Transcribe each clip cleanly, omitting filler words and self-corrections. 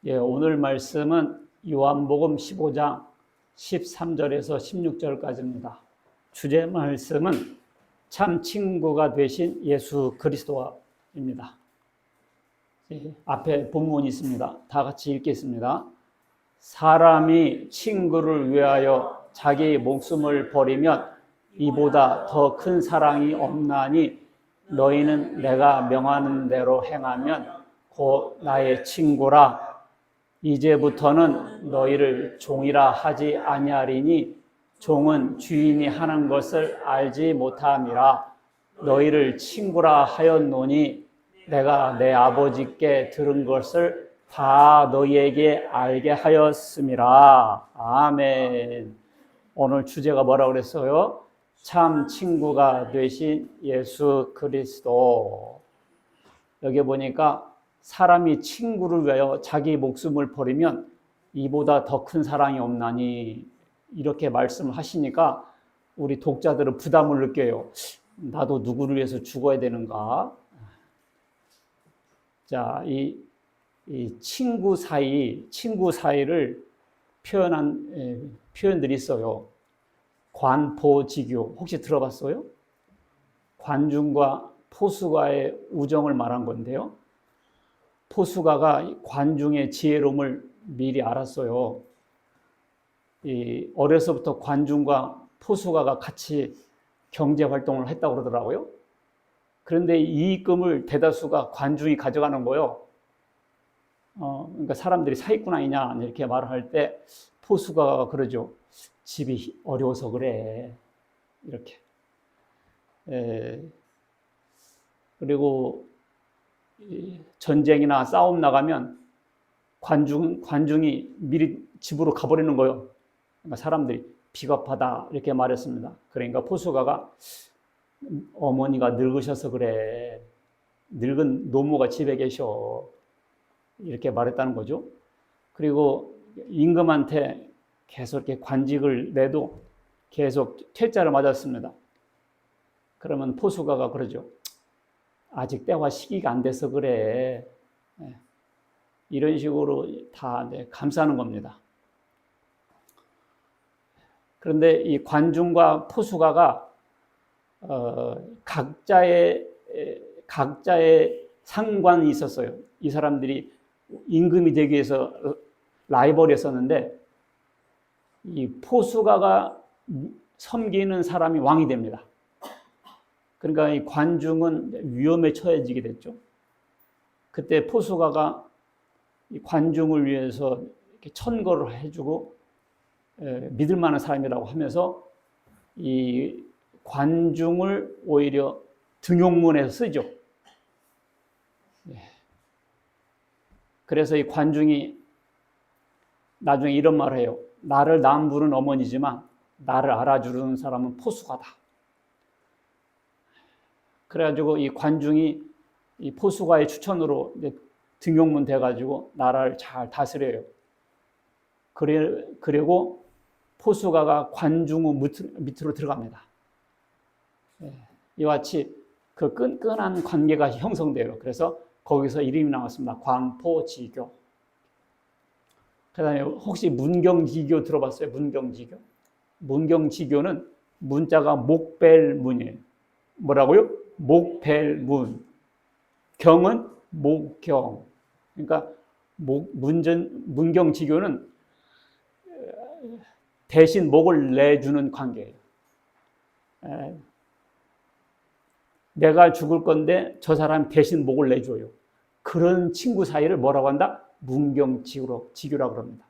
예, 오늘 말씀은 요한복음 15장 13절에서 16절까지입니다. 주제 말씀은 참 친구가 되신 예수 그리스도입니다. 예, 앞에 본문이 있습니다. 다 같이 읽겠습니다. 사람이 친구를 위하여 자기 목숨을 버리면 이보다 더 큰 사랑이 없나니 너희는 내가 명하는 대로 행하면 곧 나의 친구라. 이제부터는 너희를 종이라 하지 아니하리니 종은 주인이 하는 것을 알지 못함이라. 너희를 친구라 하였노니 내가 내 아버지께 들은 것을 다 너희에게 알게 하였음이라. 아멘. 오늘 주제가 뭐라고 그랬어요? 참 친구가 되신 예수 그리스도. 여기 보니까 사람이 친구를 위하여 자기 목숨을 버리면 이보다 더 큰 사랑이 없나니, 이렇게 말씀을 하시니까 우리 독자들은 부담을 느껴요. 나도 누구를 위해서 죽어야 되는가? 자, 이 친구 사이를 표현한 표현들이 있어요. 관포지교, 혹시 들어봤어요? 관중과 포수가의 우정을 말한 건데요. 포수가가 관중의 지혜로움을 미리 알았어요. 어려서부터 관중과 포수가가 같이 경제 활동을 했다고 그러더라고요. 그런데 이익금을 대다수가 관중이 가져가는 거예요. 그러니까 사람들이 사기꾼 아니냐 이렇게 말을 할 때 포수가가 그러죠. 집이 어려워서 그래. 이렇게. 그리고 전쟁이나 싸움 나가면 관중이 미리 집으로 가버리는 거예요. 그러니까 사람들이 비겁하다 이렇게 말했습니다. 그러니까 포수가가 어머니가 늙으셔서 그래. 늙은 노모가 집에 계셔. 이렇게 말했다는 거죠. 그리고 임금한테 계속 이렇게 관직을 내도 계속 퇴짜를 맞았습니다. 그러면 포수가가 그러죠. 아직 때와 시기가 안 돼서 그래. 이런 식으로 다 감싸는 겁니다. 그런데 이 관중과 포수가가 각자의 상관이 있었어요. 이 사람들이 임금이 되기 위해서 라이벌이었었는데, 이 포수가가 섬기는 사람이 왕이 됩니다. 그러니까 이 관중은 위험에 처해지게 됐죠. 그때 포수가가 이 관중을 위해서 이렇게 천거를 해주고 믿을 만한 사람이라고 하면서 이 관중을 오히려 등용문에서 쓰죠. 그래서 이 관중이 나중에 이런 말을 해요. 나를 낳은 분은 어머니지만 나를 알아주는 사람은 포수가다. 그래가지고 이 관중이 이 포수가의 추천으로 등용문 돼가지고 나라를 잘 다스려요. 그리고 포수가가 관중 밑으로 들어갑니다. 이와 같이 그 끈끈한 관계가 형성돼요. 그래서 거기서 이름이 나왔습니다. 관포지교. 그 다음에 혹시 문경지교 들어봤어요? 문경지교? 문경지교는 문자가 목벨문이에요. 뭐라고요? 목벨문. 경은 목경. 그러니까 문경지교는 대신 목을 내주는 관계예요. 내가 죽을 건데 저 사람 대신 목을 내줘요. 그런 친구 사이를 뭐라고 한다? 문경지교라고 합니다.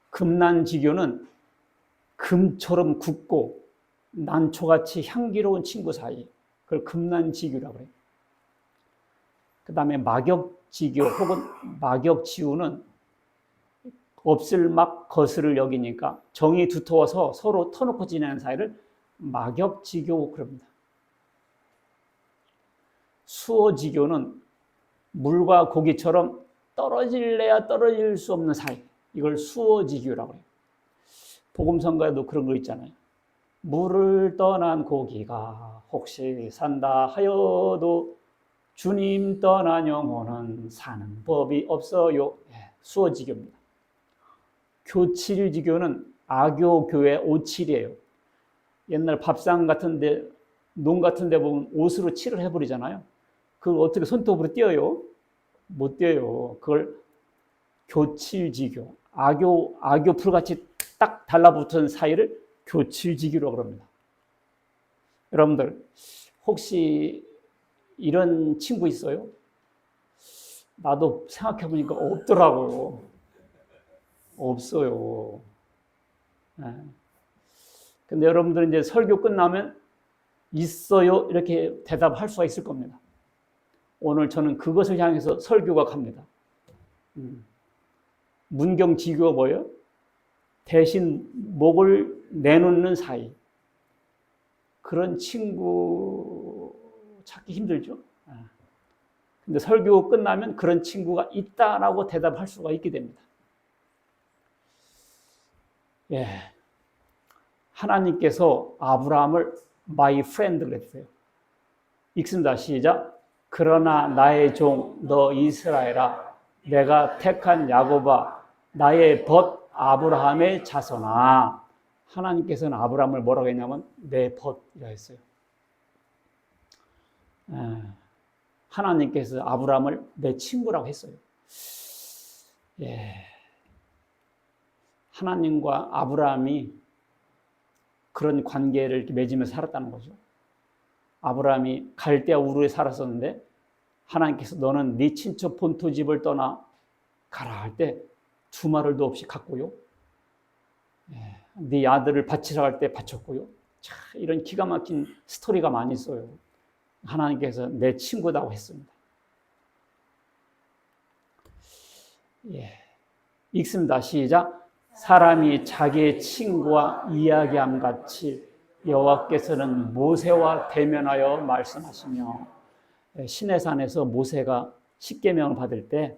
금난지교는 금처럼 굵고 난초같이 향기로운 친구 사이, 그걸 금난지교라고 해요. 그 다음에 막역지교 혹은 막역지우는 없을 막 것을 여기니까 정이 두터워서 서로 터놓고 지내는 사이를 막역지교 그럽니다. 수어지교는 물과 고기처럼 떨어질래야 떨어질 수 없는 사이, 이걸 수어지교라고 해요. 복음성가에도 그런 거 있잖아요. 물을 떠난 고기가 혹시 산다 하여도 주님 떠난 영혼은 사는 법이 없어요. 수어지교입니다. 교칠지교는 아교교의 오칠이에요. 옛날 밥상 같은데, 농 같은데 보면 옷으로 칠을 해버리잖아요. 그걸 어떻게 손톱으로 띄어요? 못 띄어요. 그걸 교칠지교, 아교 풀같이 딱 달라붙은 사이를 교칠지교라고 합니다. 여러분들 혹시 이런 친구 있어요? 나도 생각해보니까 없더라고요. 없어요. 네. 근데 여러분들은 이제 설교 끝나면 있어요 이렇게 대답할 수가 있을 겁니다. 오늘 저는 그것을 향해서 설교가 갑니다. 문경지교가 뭐예요? 대신 목을 내놓는 사이. 그런 친구 찾기 힘들죠. 근데 설교 끝나면 그런 친구가 있다라고 대답할 수가 있게 됩니다. 예. 하나님께서 아브라함을 my friend를 했어요. 읽습니다. 시작. 그러나 나의 종 너 이스라엘아, 내가 택한 야곱아, 나의 벗 아브라함의 자손아. 하나님께서는 아브라함을 뭐라고 했냐면 내 벗이라 했어요. 하나님께서 아브라함을 내 친구라고 했어요. 예. 하나님과 아브라함이 그런 관계를 이렇게 맺으면서 살았다는 거죠. 아브라함이 갈대아 우르에 살았었는데 하나님께서 너는 네 친척 본토 집을 떠나 가라 할 때 두말을도 없이 갔고요. 네 아들을 바치라 할 때 바쳤고요. 참 이런 기가 막힌 스토리가 많이 있어요. 하나님께서 내 친구라고 했습니다. 예. 읽습니다. 시작. 사람이 자기의 친구와 이야기함 같이 여호와께서는 모세와 대면하여 말씀하시며, 시내산에서 모세가 십계명을 받을 때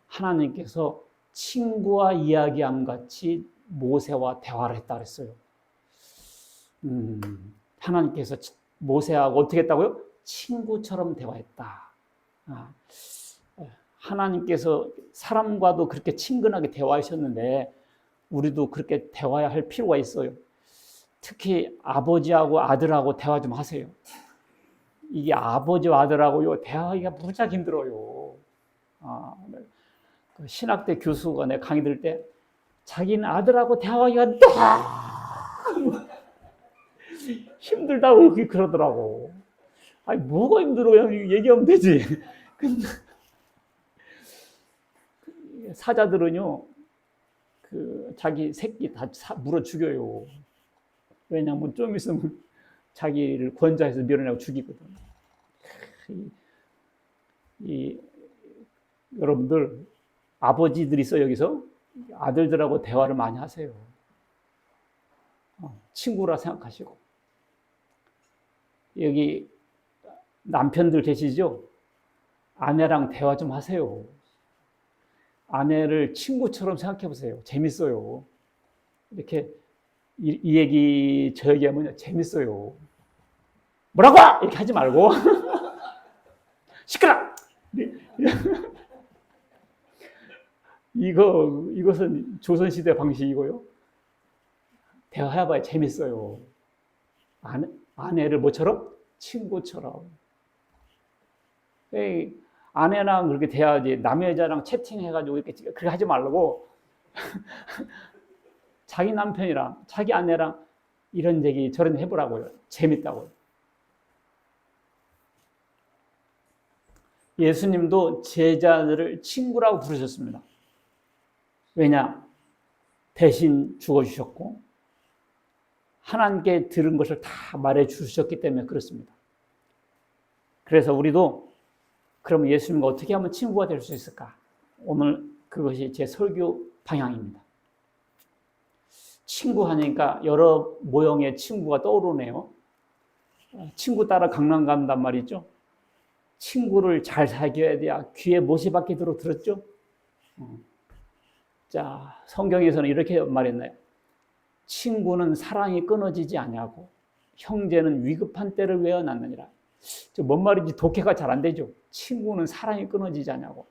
하나님께서 친구와 이야기함 같이 모세와 대화를 했다 그랬어요. 하나님께서 모세하고 어떻게 했다고요? 친구처럼 대화했다. 하나님께서 사람과도 그렇게 친근하게 대화하셨는데 우리도 그렇게 대화해야 할 필요가 있어요. 특히 아버지하고 아들하고 대화 좀 하세요. 이게 아버지와 아들하고요 대화하기가 무지하게 힘들어요. 신학대 교수가 내 강의 들을 때 자기는 아들하고 대화하기가 너무 힘들다고 그러더라고. 아니 뭐가 힘들어요? 얘기하면 되지. 사자들은요 그 자기 새끼 다 물어 죽여요. 왜냐하면 좀 있으면 자기를 권좌해서 밀어내고 죽이거든. 여러분들 아버지들 있어 여기서 아들들하고 대화를 많이 하세요. 친구라 생각하시고. 여기 남편들 계시죠? 아내랑 대화 좀 하세요. 아내를 친구처럼 생각해 보세요. 재밌어요. 이렇게 이 얘기 저 얘기하면 재밌어요. 뭐라고? 이렇게 하지 말고 시끄러. 이것은 조선시대 방식이고요. 대화해봐야 재밌어요. 아내를 뭐처럼? 친구처럼. 아내랑 그렇게 대화하지 남의 여자랑 채팅해가지고 이렇게 그렇게 하지 말고 자기 남편이랑 자기 아내랑 이런 얘기 저런 해보라고요. 재밌다고요. 예수님도 제자들을 친구라고 부르셨습니다. 왜냐? 대신 죽어주셨고 하나님께 들은 것을 다 말해주셨기 때문에 그렇습니다. 그래서 우리도 그럼 예수님과 어떻게 하면 친구가 될 수 있을까? 오늘 그것이 제 설교 방향입니다. 친구 하니까 여러 모형의 친구가 떠오르네요. 친구 따라 강남 간단 말이죠. 친구를 잘 사귀어야 돼야 귀에 못이 박히도록 들었죠? 자, 성경에서는 이렇게 말했나요? 친구는 사랑이 끊어지지 아니하고 형제는 위급한 때를 외워놨느니라. 뭔 말인지 독해가 잘 안 되죠. 친구는 사랑이 끊어지지 않냐고.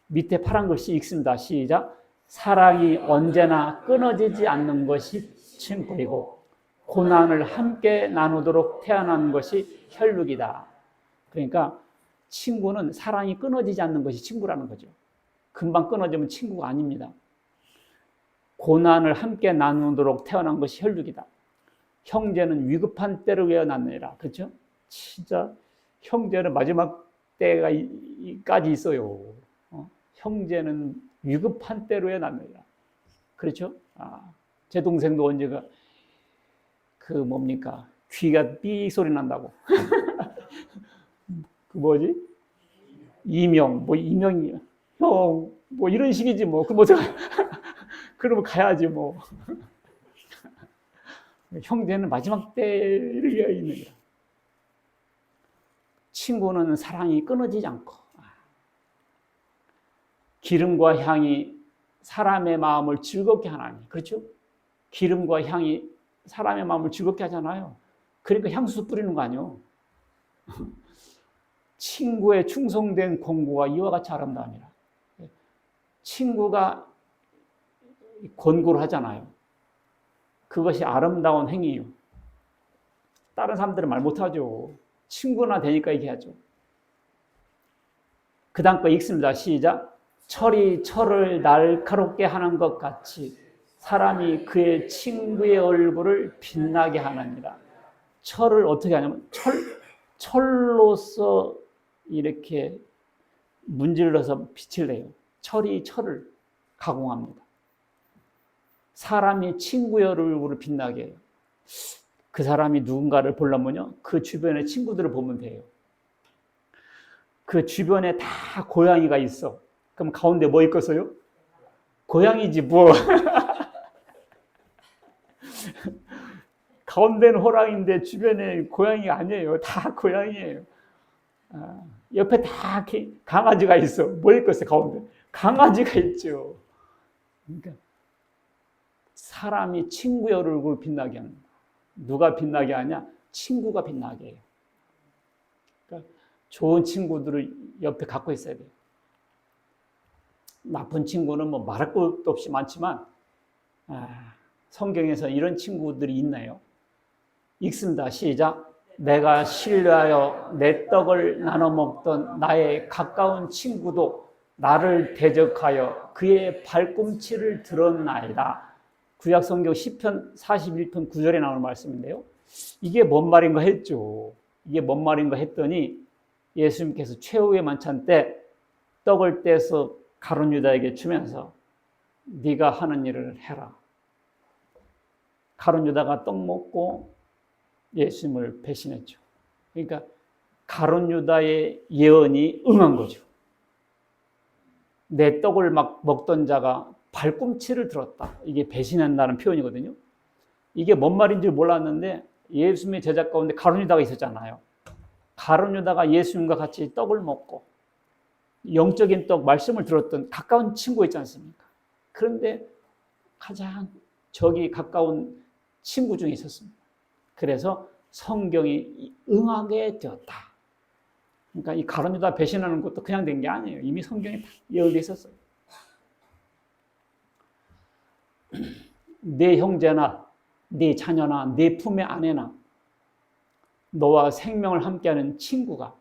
밑에 파란 글씨 읽습니다. 시작. 사랑이 언제나 끊어지지 않는 것이 친구이고 고난을 함께 나누도록 태어난 것이 혈육이다. 그러니까 친구는 사랑이 끊어지지 않는 것이 친구라는 거죠. 금방 끊어지면 친구가 아닙니다. 고난을 함께 나누도록 태어난 것이 혈육이다. 형제는 위급한 때를 위하여 낳느니라. 그렇죠? 진짜 형제는 마지막 때까지 있어요. 형제는 위급한 때를 위하여 낳느니라. 그렇죠? 제 동생도 언제가 뭡니까? 귀가 삐 소리 난다고. 뭐지? 이명이 형, 이런 식이지 뭐. 그러면 가야지 뭐. 형제는 마지막 때를 위하여 있느니라. 친구는 사랑이 끊어지지 않고 기름과 향이 사람의 마음을 즐겁게 하나니. 그렇죠? 기름과 향이 사람의 마음을 즐겁게 하잖아요. 그러니까 향수 뿌리는 거 아니에요. 친구의 충성된 권고가 이와 같이 아름다움이라. 친구가 권고를 하잖아요. 그것이 아름다운 행위예요. 다른 사람들은 말 못하죠. 친구나 되니까 얘기하죠. 그 다음 거 읽습니다. 시작. 철이 철을 날카롭게 하는 것 같이 사람이 그의 친구의 얼굴을 빛나게 하느니라. 철을 어떻게 하냐면 철로서 이렇게 문질러서 빛을 내요. 철이 철을 가공합니다. 사람이 친구의 얼굴을 빛나게 해요. 그 사람이 누군가를 보려면요, 그 주변의 친구들을 보면 돼요. 그 주변에 다 고양이가 있어. 그럼 가운데 뭐 있겠어요? 고양이지 뭐. 가운데는 호랑이인데 주변에 고양이가 아니에요. 다 고양이에요. 옆에 다 강아지가 있어. 뭐 있겠어요, 가운데? 강아지가 있죠. 그러니까 사람이 친구의 얼굴을 빛나게 합니다. 누가 빛나게 하냐? 친구가 빛나게 해요. 그러니까 좋은 친구들을 옆에 갖고 있어야 돼요. 나쁜 친구는 뭐 말할 것도 없이 많지만 성경에서 이런 친구들이 있나요? 읽습니다. 시작. 내가 신뢰하여 내 떡을 나눠 먹던 나의 가까운 친구도 나를 대적하여 그의 발꿈치를 들었나이다. 구약성경 시편 41편 9절에 나오는 말씀인데요. 이게 뭔 말인가 했죠. 이게 뭔 말인가 했더니 예수님께서 최후의 만찬 때 떡을 떼서 가룟 유다에게 주면서 네가 하는 일을 해라. 가룟 유다가 떡 먹고 예수님을 배신했죠. 그러니까 가룟 유다의 예언이 응한 거죠. 내 떡을 막 먹던 자가 발꿈치를 들었다. 이게 배신한다는 표현이거든요. 이게 뭔 말인지 몰랐는데 예수님의 제자 가운데 가룟 유다가 있었잖아요. 가룟 유다가 예수님과 같이 떡을 먹고 영적인 떡 말씀을 들었던 가까운 친구 있지 않습니까? 그런데 가장 저기 가까운 친구 중에 있었습니다. 그래서 성경이 응하게 되었다. 그러니까 이 가룟 유다 배신하는 것도 그냥 된 게 아니에요. 이미 성경에 다 예언되어 있었어요. 내 형제나 네 자녀나 네 품의 아내나 너와 생명을 함께하는 친구가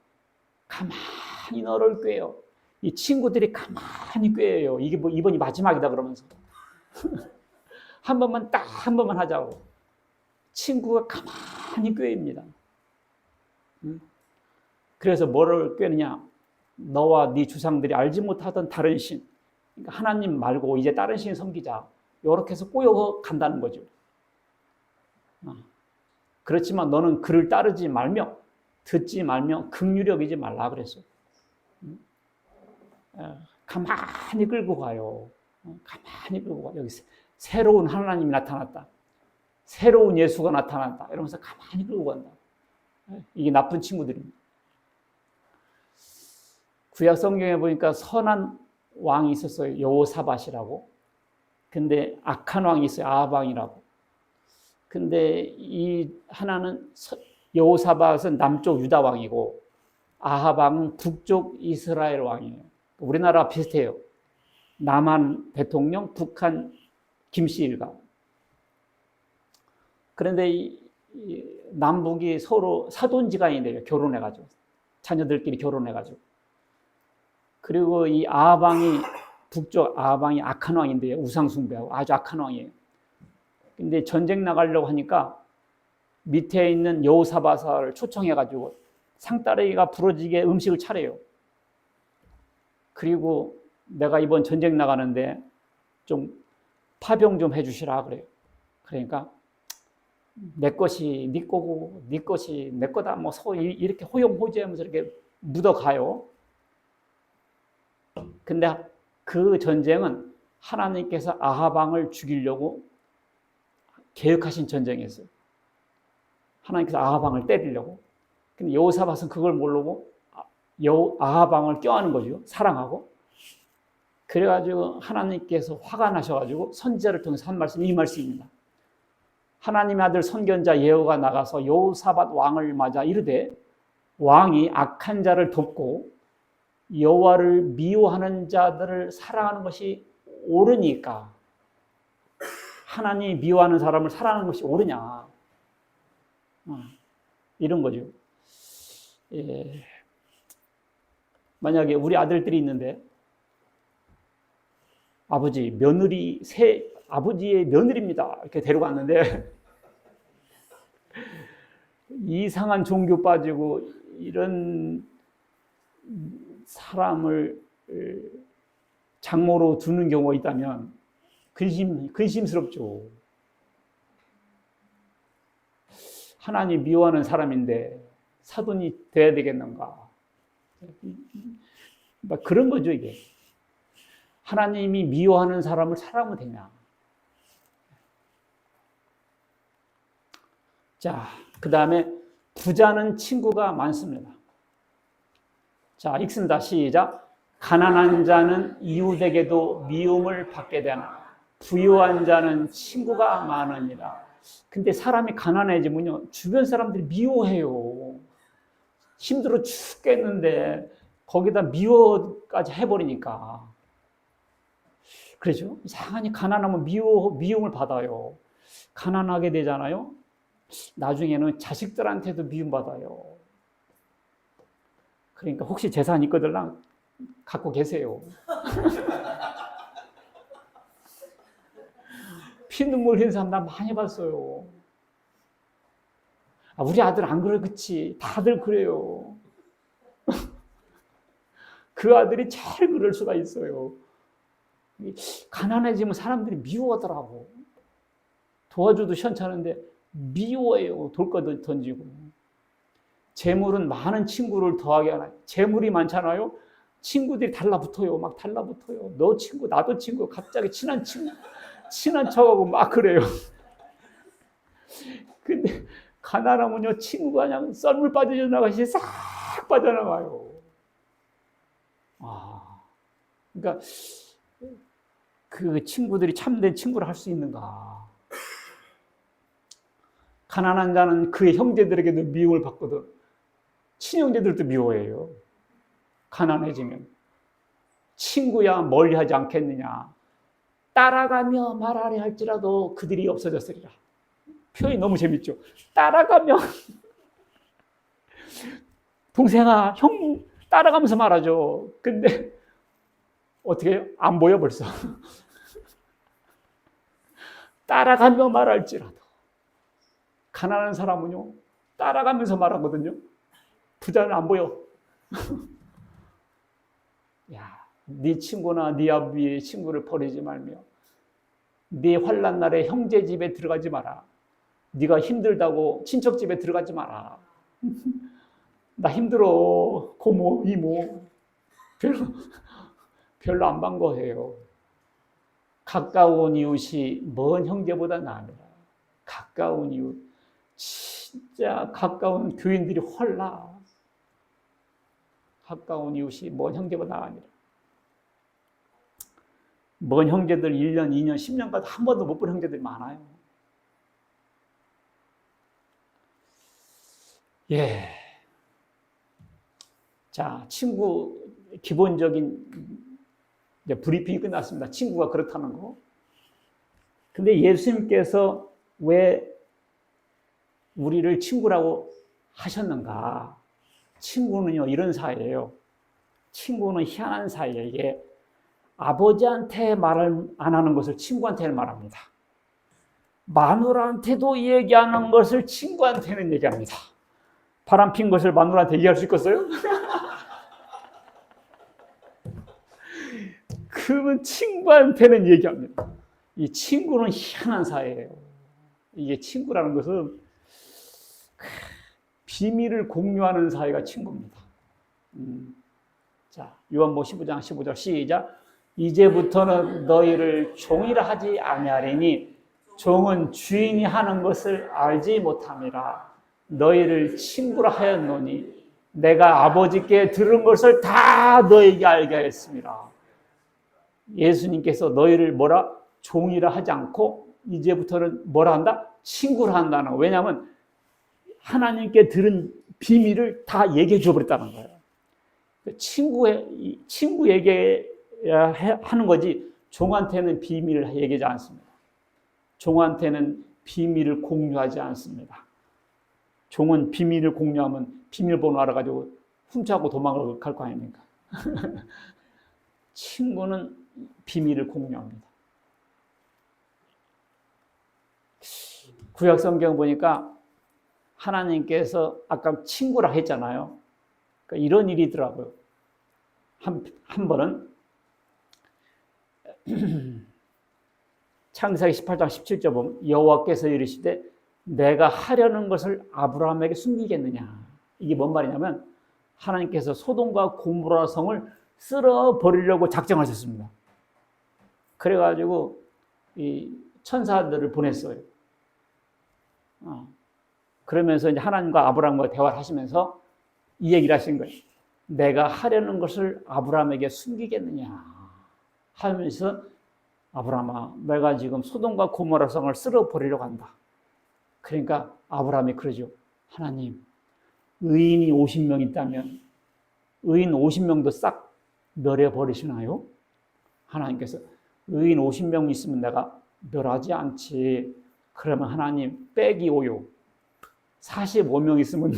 가만히 너를 꾀요. 이 친구들이 가만히 꾀요. 이게 뭐 이번이 마지막이다 그러면서 한 번만 하자고. 친구가 가만히 꾀입니다. 그래서 뭐를 꾀느냐? 너와 네 주상들이 알지 못하던 다른 신, 그러니까 하나님 말고 이제 다른 신 섬기자. 이렇게 해서 꼬여 간다는 거죠. 그렇지만 너는 그를 따르지 말며 듣지 말며 긍휼히 말라 그랬어요. 가만히 끌고 가요. 가만히 끌고 가. 여기 새로운 하나님이 나타났다. 새로운 예수가 나타났다. 이러면서 가만히 끌고 간다. 이게 나쁜 친구들입니다. 구약 성경에 보니까 선한 왕이 있었어요. 여호사밧이라고. 근데 악한 왕이 있어요. 아합 왕이라고. 근데 이 하나는 여호사밧은 남쪽 유다 왕이고 아합 왕은 북쪽 이스라엘 왕이에요. 우리나라 비슷해요. 남한 대통령, 북한 김씨 일가. 그런데 이 남북이 서로 사돈지간이 돼요. 결혼해가지고. 자녀들끼리 결혼해가지고. 그리고 이 아합 왕이 북쪽 아합 왕이 악한 왕인데요. 우상숭배하고 아주 악한 왕이에요. 근데 전쟁 나가려고 하니까 밑에 있는 여호사밧을 초청해가지고 상따레기가 부러지게 음식을 차려요. 그리고 내가 이번 전쟁 나가는데 좀 파병 좀 해주시라 그래요. 그러니까 내 것이 네 거고 네 것이 내 거다 뭐 이렇게 호용호제하면서 이렇게 묻어가요. 근데 그 전쟁은 하나님께서 아합 왕을 죽이려고 계획하신 전쟁이었어요. 하나님께서 아합 왕을 때리려고. 근데 여호사밧은 그걸 모르고 아합 왕을 껴안은 거죠. 사랑하고. 그래가지고 하나님께서 화가 나셔가지고 선지자를 통해서 한 말씀이 이 말씀입니다. 하나님의 아들 선견자 예후가 나가서 여호사밧 왕을 맞아 이르되 왕이 악한 자를 돕고 여호와를 미워하는 자들을 사랑하는 것이 옳으니까 하나님이 미워하는 사람을 사랑하는 것이 옳으냐 이런 거죠. 예. 만약에 우리 아들들이 있는데 아버지 며느리 아버지의 며느리입니다 이렇게 데려갔는데 이상한 종교 빠지고 이런 사람을 장모로 두는 경우가 있다면 근심스럽죠. 하나님 미워하는 사람인데 사돈이 돼야 되겠는가? 그런 거죠 이게. 하나님이 미워하는 사람을 사랑하면 되냐? 자, 그 다음에 부자는 친구가 많습니다. 자, 읽습니다. 시작. 가난한 자는 이웃에게도 미움을 받게 되나 부유한 자는 친구가 많으니라. 근데 사람이 가난해지면요 주변 사람들이 미워해요. 힘들어 죽겠는데 거기다 미워까지 해버리니까. 그렇죠? 이상하니 가난하면 미움을 받아요. 가난하게 되잖아요. 나중에는 자식들한테도 미움받아요. 그러니까 혹시 재산 있거든 갖고 계세요. 피눈물 흘린 사람 나 많이 봤어요. 우리 아들 안 그래, 그치? 다들 그래요. 그 아들이 제일 그럴 수가 있어요. 가난해지면 사람들이 미워하더라고. 도와줘도 시원찮은데 미워해요. 돌거 던지고. 재물은 많은 친구를 더하게 하나요. 재물이 많잖아요. 친구들이 달라붙어요. 막 달라붙어요. 너 친구, 나도 친구. 갑자기 친한 척하고 막 그래요. 근데 가난하면요 친구가 그냥 썰물 빠져나가시 싹 빠져나가요. 그러니까 그 친구들이 참된 친구를 할 수 있는가? 가난한 자는 그의 형제들에게도 미움을 받거든. 친형제들도 미워해요. 가난해지면. 친구야 멀리하지 않겠느냐. 따라가며 말하려 할지라도 그들이 없어졌으리라. 표현이 너무 재밌죠. 따라가며 동생아 형 따라가면서 말하죠. 근데 어떻게 해요? 안 보여 벌써. 따라가며 말할지라도. 가난한 사람은요 따라가면서 말하거든요. 부자는 안 보여. 야, 네 친구나 네 아버지의 친구를 버리지 말며 네 환난 날에 형제 집에 들어가지 마라. 네가 힘들다고 친척 집에 들어가지 마라. 나 힘들어. 고모, 이모. 별로 안 반가워해요. 가까운 이웃이 먼 형제보다 나으니라. 가까운 이웃. 진짜 가까운 교인들이 헐라. 가까운 이웃이 먼 형제보다 나으니라. 먼 형제들 1년, 2년, 10년까지 한 번도 못 본 형제들이 많아요. 예. 자, 친구 기본적인 이제 브리핑이 끝났습니다. 친구가 그렇다는 거. 근데 예수님께서 왜 우리를 친구라고 하셨는가? 친구는요, 이런 사이예요. 친구는 희한한 사이예요. 이게 아버지한테 말을 안 하는 것을 친구한테는 말합니다. 마누라한테도 얘기하는 것을 친구한테는 얘기합니다. 바람 핀 것을 마누라한테 얘기할 수 있겠어요? 그러면 친구한테는 얘기합니다. 이 친구는 희한한 사이예요. 이게 친구라는 것은 비밀을 공유하는 사이가 친구입니다. 자, 요한복음 15장 15절 시작. 이제부터는 너희를 종이라 하지 아니하리니 종은 주인이 하는 것을 알지 못함이라. 너희를 친구라 하였노니 내가 아버지께 들은 것을 다 너희에게 알게 하였습니다. 예수님께서 너희를 뭐라? 종이라 하지 않고 이제부터는 뭐라 한다? 친구라 한다는 거예요. 왜냐하면 하나님께 들은 비밀을 다 얘기해 줘버렸다는 거예요. 친구에게 하는 거지 종한테는 비밀을 얘기하지 않습니다. 종한테는 비밀을 공유하지 않습니다. 종은 비밀을 공유하면 비밀번호 알아가지고 훔쳐가고 도망을 갈 거 아닙니까? 친구는 비밀을 공유합니다. 구약 성경 보니까 하나님께서 아까 친구라 했잖아요. 그러니까 이런 일이 있더라고요. 한 번은 창세기 18장 17절 보면 여호와께서 이르시되 내가 하려는 것을 아브라함에게 숨기겠느냐. 이게 뭔 말이냐면 하나님께서 소돔과 고모라 성을 쓸어버리려고 작정하셨습니다. 그래가지고 이 천사들을 보냈어요. 그러면서 이제 하나님과 아브라함과 대화를 하시면서 이 얘기를 하신 거예요. 내가 하려는 것을 아브라함에게 숨기겠느냐 하면서 아브라함아, 내가 지금 소돔과 고모라 성을 쓸어버리려고 한다. 그러니까 아브라함이 그러죠. 하나님, 의인이 50명 있다면 의인 50명도 싹 멸해버리시나요? 하나님께서 의인 50명 있으면 내가 멸하지 않지. 그러면 하나님 빼기 5요. 45명 있으면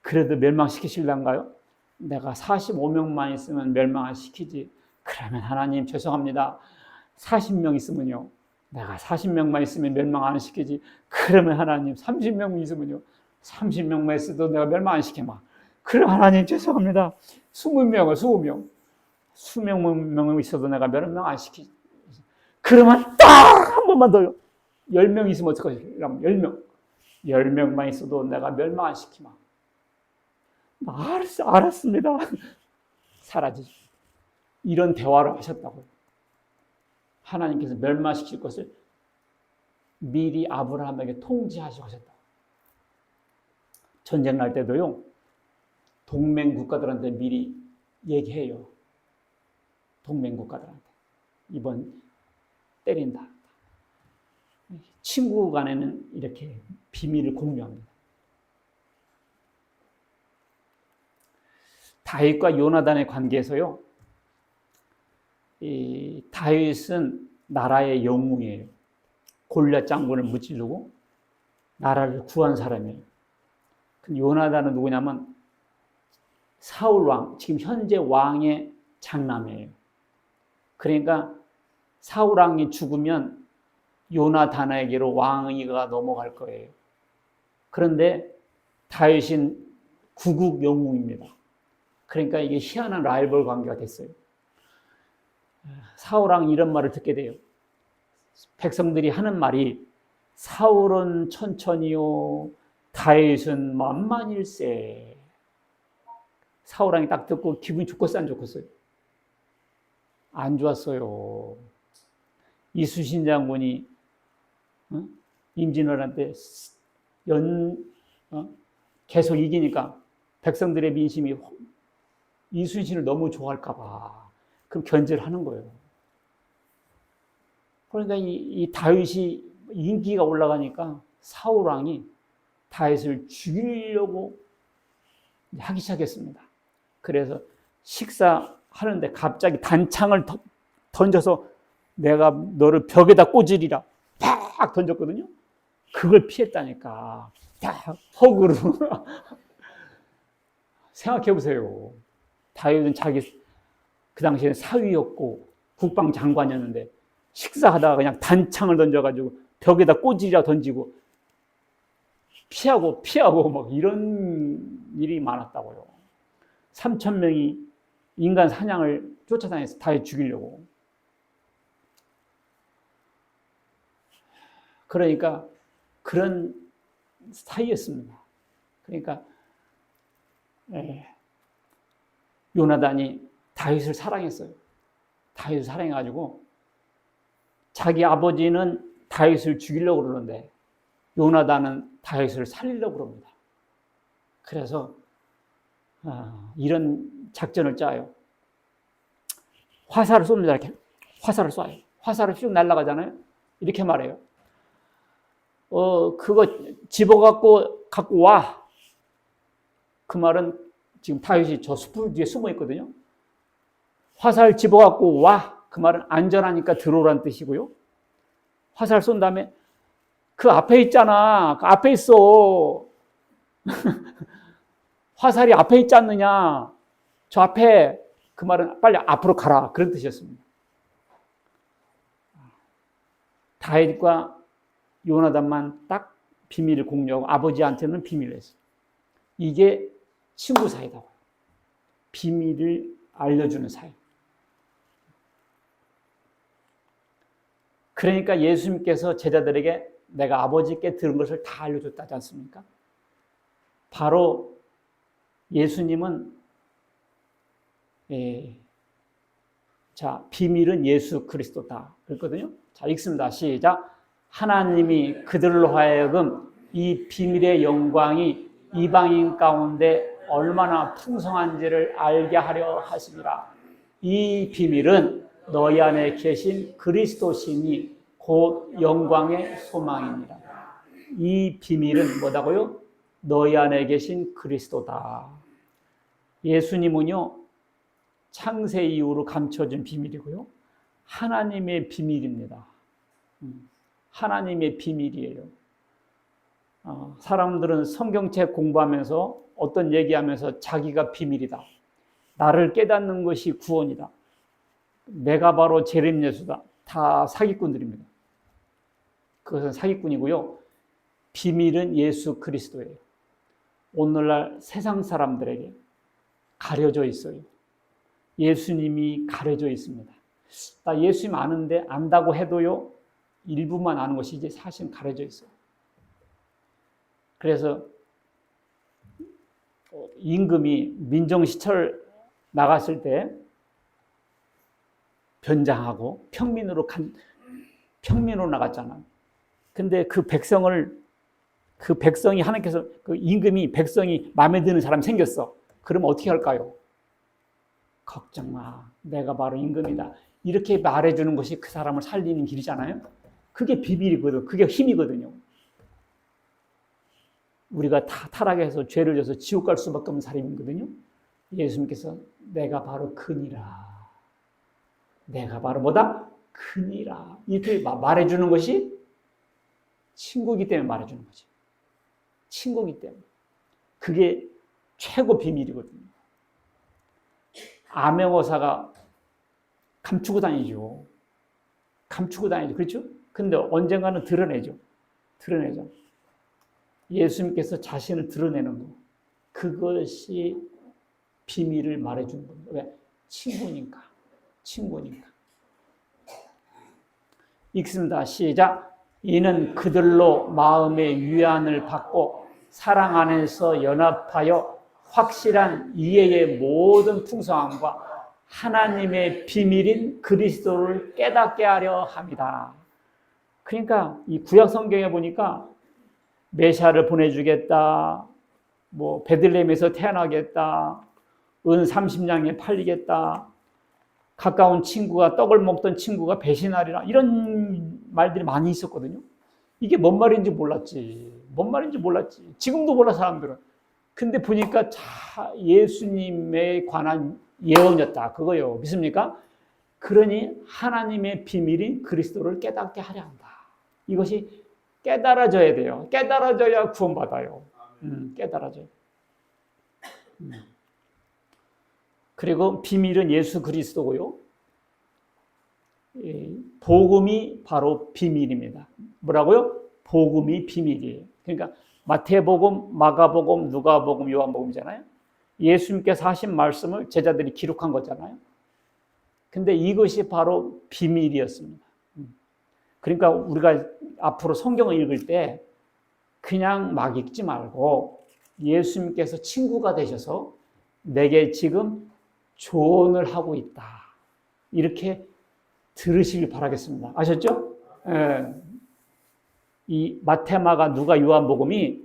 그래도 멸망시키실란가요? 내가 45명만 있으면 멸망을 시키지. 그러면 하나님 죄송합니다. 40명 있으면요. 내가 40명만 있으면 멸망 안 시키지. 그러면 하나님 30명 있으면요. 30명만 있어도 내가 멸망 안 시켜마. 그럼 하나님 죄송합니다. 20명은 20명. 20명 있어도 내가 멸망 안 시키지. 그러면 딱 한 번만 더요. 10명 있으면 어떡하지? 10명. 10명만 있어도 내가 멸망 안 시키마. 알았습니다. 사라지죠. 이런 대화를 하셨다고요. 하나님께서 멸망시킬 것을 미리 아브라함에게 통지하시고 하셨다. 전쟁 날 때도요. 동맹 국가들한테 미리 얘기해요. 동맹 국가들한테. 이번 때린다. 친구 간에는 이렇게 비밀을 공유합니다. 다윗과 요나단의 관계에서요. 이 다윗은 나라의 영웅이에요. 골리앗 장군을 무찌르고 나라를 구한 사람이에요. 요나단은 누구냐면 사울 왕, 지금 현재 왕의 장남이에요. 그러니까 사울 왕이 죽으면 요나단에게로 왕위가 넘어갈 거예요. 그런데 다윗은 구국 영웅입니다. 그러니까 이게 희한한 라이벌 관계가 됐어요. 사울 왕이 이런 말을 듣게 돼요. 백성들이 하는 말이 사울은 천천히요, 다윗은 만만일세. 사울 왕이 딱 듣고 기분이 좋겠어요, 안 좋겠어요? 안 좋았어요. 이순신 장군이 임진왜란때 계속 이기니까 백성들의 민심이 이순신을 너무 좋아할까 봐 그럼 견제를 하는 거예요. 그러니까 이 다윗이 인기가 올라가니까 사울 왕이 다윗을 죽이려고 하기 시작했습니다. 그래서 식사하는데 갑자기 단창을 던져서 내가 너를 벽에다 꽂으리라 팍 던졌거든요. 그걸 피했다니까. 딱 허구로. 생각해 보세요. 다윗은 자기 그 당시에 사위였고 국방장관이었는데 식사하다가 그냥 단창을 던져가지고 벽에다 꽂으리라 던지고 피하고 막 이런 일이 많았다고요. 3,000명이 인간 사냥을 쫓아다녔어. 다윗 죽이려고. 그러니까 그런 사이였습니다. 그러니까 요나단이 다윗을 사랑했어요. 다윗을 사랑해가지고 자기 아버지는 다윗을 죽이려고 그러는데 요나단은 다윗을 살리려고 그럽니다. 그래서 이런 작전을 짜요. 화살을 쏩니다. 이렇게 화살을 쏴요. 화살을 쭉 날아가잖아요. 이렇게 말해요. 그거 갖고 와. 그 말은 지금 다윗이 저 숲을 뒤에 숨어 있거든요. 화살 집어갖고 와. 그 말은 안전하니까 들어오라는 뜻이고요. 화살 쏜 다음에 그 앞에 있잖아. 그 앞에 있어. 화살이 앞에 있지 않느냐. 저 앞에. 그 말은 빨리 앞으로 가라. 그런 뜻이었습니다. 다윗과 요나단만 딱 비밀을 공유하고 아버지한테는 비밀을 했어요. 이게 친구 사이다. 비밀을 알려주는 사이. 그러니까 예수님께서 제자들에게 내가 아버지께 들은 것을 다 알려줬다지 않습니까? 바로 예수님은 자, 비밀은 예수 그리스도다. 그랬거든요. 자, 읽습니다. 시작. 하나님이 그들로 하여금 이 비밀의 영광이 이방인 가운데 얼마나 풍성한지를 알게 하려 하심이라. 이 비밀은 너희 안에 계신 그리스도시니 곧 영광의 소망입니다. 이 비밀은 뭐다고요? 너희 안에 계신 그리스도다. 예수님은요, 창세 이후로 감춰진 비밀이고요. 하나님의 비밀입니다. 하나님의 비밀이에요. 사람들은 성경책 공부하면서 어떤 얘기하면서 자기가 비밀이다. 나를 깨닫는 것이 구원이다. 내가 바로 재림 예수다. 다 사기꾼들입니다. 그것은 사기꾼이고요. 비밀은 예수 그리스도예요. 오늘날 세상 사람들에게 가려져 있어요. 예수님이 가려져 있습니다. 나 예수님 아는데 안다고 해도요. 일부만 아는 것이 이제 사실은 가려져 있어요. 그래서 임금이 민정시찰 나갔을 때 변장하고 평민으로 나갔잖아요. 근데 그 백성이 하나님께서 그 임금이 백성이 마음에 드는 사람이 생겼어. 그러면 어떻게 할까요? 걱정 마. 내가 바로 임금이다. 이렇게 말해주는 것이 그 사람을 살리는 길이잖아요. 그게 비밀이거든. 그게 힘이거든요. 우리가 다 타락해서 죄를 져서 지옥 갈 수밖에 없는 사람이거든요. 예수님께서 내가 바로 그니라. 내가 바로 뭐다? 그니라. 이렇게 말해주는 것이 친구이기 때문에 말해주는 거지. 친구이기 때문에. 그게 최고 비밀이거든요. 암행어사가 감추고 다니죠. 그렇죠? 근데 언젠가는 드러내죠. 예수님께서 자신을 드러내는 거. 그것이 비밀을 말해주는 겁니다. 왜? 친구니까. 읽습니다. 시작. 이는 그들로 마음의 위안을 받고 사랑 안에서 연합하여 확실한 이해의 모든 풍성함과 하나님의 비밀인 그리스도를 깨닫게 하려 합니다. 그러니까 이 구약 성경에 보니까 메시아를 보내주겠다, 뭐 베들레헴에서 태어나겠다, 은 30냥에 팔리겠다, 가까운 친구가 떡을 먹던 친구가 배신하리라, 이런 말들이 많이 있었거든요. 이게 뭔 말인지 몰랐지. 지금도 몰라 사람들은. 근데 보니까 예수님에 관한 예언이었다. 그거요. 믿습니까? 그러니 하나님의 비밀인 그리스도를 깨닫게 하려 한다. 이것이 깨달아져야 돼요. 깨달아져야 구원받아요. 깨달아져요. 그리고 비밀은 예수 그리스도고요. 복음이 바로 비밀입니다. 뭐라고요? 복음이 비밀이에요. 그러니까 마태복음, 마가복음, 누가복음, 요한복음이잖아요. 예수님께서 하신 말씀을 제자들이 기록한 거잖아요. 근데 이것이 바로 비밀이었습니다. 그러니까 우리가 앞으로 성경을 읽을 때 그냥 막 읽지 말고 예수님께서 친구가 되셔서 내게 지금 조언을 하고 있다. 이렇게 들으시길 바라겠습니다. 아셨죠? 예. 이 마태, 마가, 누가, 요한복음이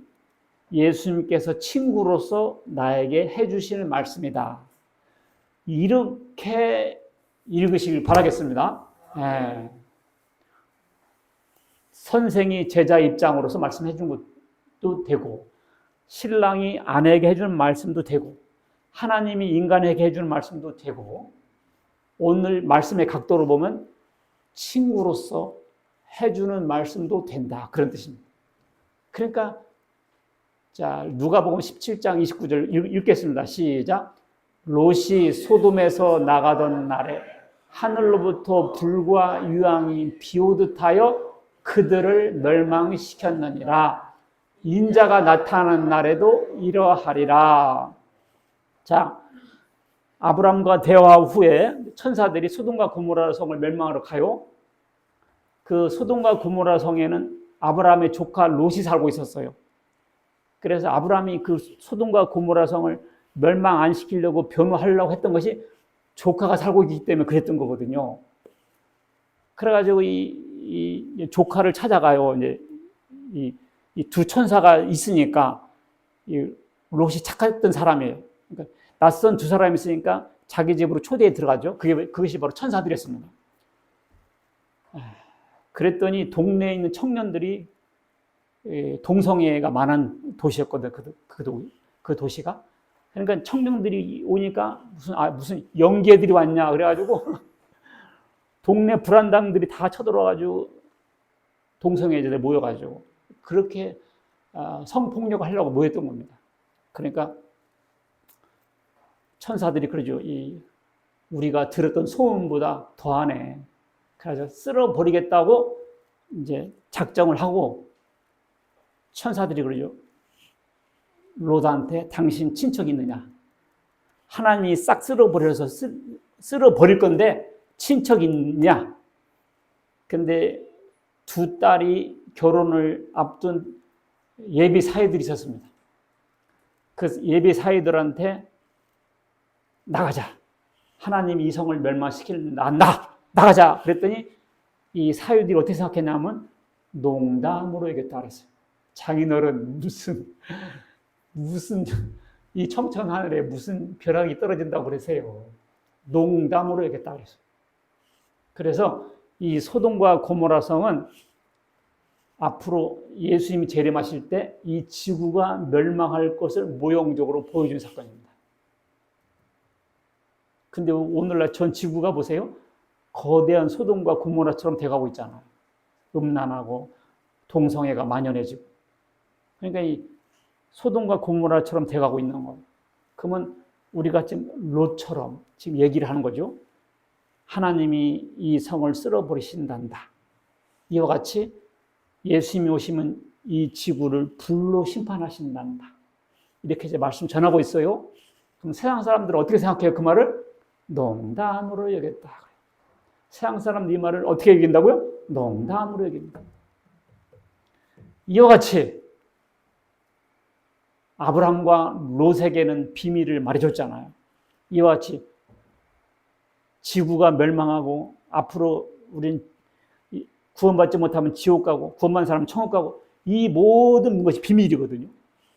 예수님께서 친구로서 나에게 해주시는 말씀이다. 이렇게 읽으시길 바라겠습니다. 예. 선생이 제자 입장으로서 말씀해 준 것도 되고, 신랑이 아내에게 해주는 말씀도 되고, 하나님이 인간에게 해주는 말씀도 되고, 오늘 말씀의 각도로 보면 친구로서 해주는 말씀도 된다. 그런 뜻입니다. 그러니까 자, 누가복음 17장 29절 읽겠습니다. 시작. 롯이 소돔에서 나가던 날에 하늘로부터 불과 유황이 비오듯 하여 그들을 멸망시켰느니라. 인자가 나타나는 날에도 이러하리라. 자, 아브람과 대화 후에 천사들이 소돔과 고모라 성을 멸망하러 가요. 그 소돔과 고모라 성에는 아브라함의 조카 롯이 살고 있었어요. 그래서 아브라함이 그 소돔과 고모라 성을 멸망 안 시키려고 변호하려고 했던 것이 조카가 살고 있기 때문에 그랬던 거거든요. 그래가지고 이 조카를 찾아가요. 이제 이 두 천사가 있으니까 이 롯이 착했던 사람이에요. 그러니까 낯선 두 사람이 있으니까 자기 집으로 초대에 들어가죠. 그것이 바로 천사들이었습니다. 그랬더니 동네에 있는 청년들이 동성애가 많은 도시였거든요. 그 도시가. 그러니까 청년들이 오니까 무슨 영계들이 왔냐 그래가지고 동네 불안당들이 다 쳐들어와가지고 동성애자들 모여가지고 그렇게 성폭력을 하려고 모였던 겁니다. 그러니까 천사들이 그러죠. 우리가 들었던 소문보다 더하네. 그래서 쓸어버리겠다고 이제 작정을 하고 천사들이 그러죠. 롯한테 당신 친척 있느냐? 하나님이 싹 쓸어버려서 쓸어버릴 건데 친척 있냐? 근데 두 딸이 결혼을 앞둔 예비 사위들이 있었습니다. 그 예비 사위들한테 나가자. 하나님이 이 성을 멸망시킬 나가자. 그랬더니 이 사위들이 어떻게 생각했냐면 농담으로 얘기했다 그랬어요. 자기너는 무슨 이 청천 하늘에 무슨 벼락이 떨어진다고 그러세요. 농담으로 얘기했다 그랬어요. 그래서 이 소돔과 고모라 성은 앞으로 예수님이 재림하실 때 이 지구가 멸망할 것을 모형적으로 보여준 사건입니다. 근데 오늘날 전 지구가 보세요. 거대한 소돔과 고모라처럼 돼가고 있잖아요. 음란하고 동성애가 만연해지고. 그러니까 이 소돔과 고모라처럼 돼가고 있는 거예요. 그러면 우리가 지금 롯처럼 지금 얘기를 하는 거죠. 하나님이 이 성을 쓸어버리신단다. 이와 같이 예수님이 오시면 이 지구를 불로 심판하신단다. 이렇게 이제 말씀 전하고 있어요. 그럼 세상 사람들은 어떻게 생각해요? 그 말을 농담으로 여겼다. 세상 사람들 이 말을 어떻게 여긴다고요? 농담으로 여깁니다. 이와 같이 아브람과 롯에게는 비밀을 말해줬잖아요. 이와 같이 지구가 멸망하고 앞으로 우린 구원받지 못하면 지옥 가고 구원받는 사람은 천국 가고 이 모든 것이 비밀이거든요.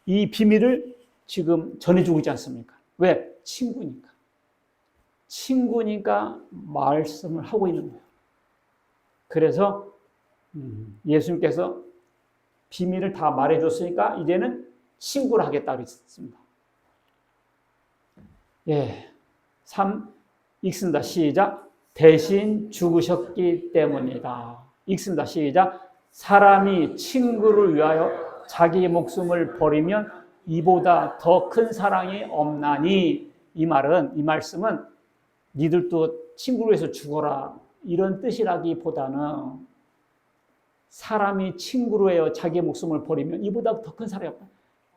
이 비밀을 지금 전해주고 있지 않습니까? 왜? 친구니까. 친구니까 말씀을 하고 있는 거예요. 그래서 예수님께서 비밀을 다 말해줬으니까 이제는 신고를 하겠다 그랬습니다. 예. 3. 읽습니다. 시작. 대신 죽으셨기 때문이다. 읽습니다. 시작. 사람이 친구를 위하여 자기 목숨을 버리면 이보다 더 큰 사랑이 없나니. 이 말씀은 니들도 친구를 위해서 죽어라 이런 뜻이라기보다는 사람이 친구로 해요 자기의 목숨을 버리면 이보다 더 큰 사랑이 없다.